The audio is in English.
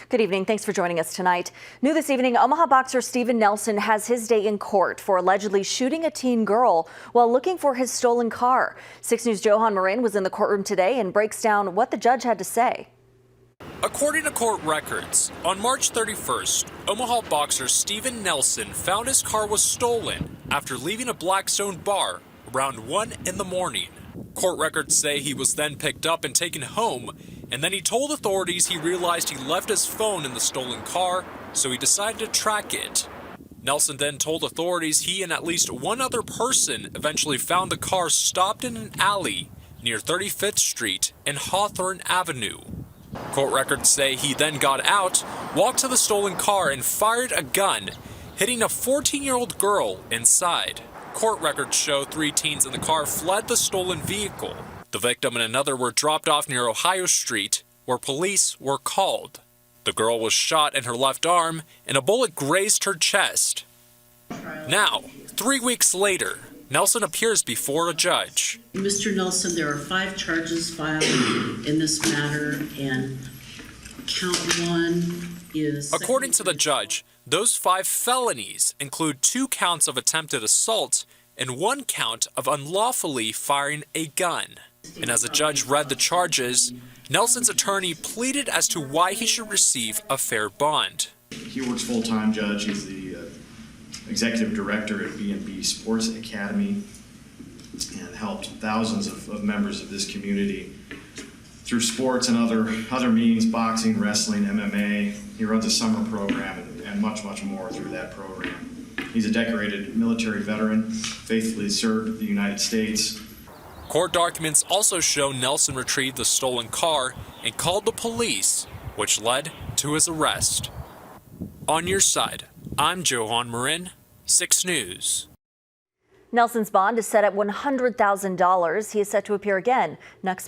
Good evening. Thanks for joining us tonight. New this evening, Omaha boxer Steven Nelson has his day in court for allegedly shooting a teen girl while looking for his stolen car. 6 News' Johan Marin was in the courtroom today and breaks down what the judge had to say. According to court records, on March 31st, Omaha boxer Steven Nelson found his car was stolen after leaving a Blackstone bar around 1 in the morning. Court records say he was then picked up and taken home, and then he told authorities he realized he left his phone in the stolen car, so he decided to track it. Nelson then told authorities he and at least one other person eventually found the car stopped in an alley near 35th Street and Hawthorne Avenue. Court records say he then got out, walked to the stolen car, and fired a gun, hitting a 14-year-old girl inside. Court records show 3 teens in the car fled the stolen vehicle. The victim and another were dropped off near Ohio Street, where police were called. The girl was shot in her left arm, and a bullet grazed her chest. Now, 3 weeks later, Nelson appears before a judge. Mr. Nelson, there are 5 charges filed in this matter, and count 1 is... According to the judge, those 5 felonies include 2 counts of attempted assault and 1 count of unlawfully firing a gun. And as the judge read the charges, Nelson's attorney pleaded as to why he should receive a fair bond. He works full-time, Judge. He's the executive director at B&B Sports Academy and helped thousands of members of this community through sports and other means, boxing, wrestling, MMA. He runs a summer program and much more through that program. He's a decorated military veteran, faithfully served the United States. Court documents also show Nelson retrieved the stolen car and called the police, which led to his arrest. On your side, I'm Johan Marin, 6 News. Nelson's bond is set at $100,000. He is set to appear again next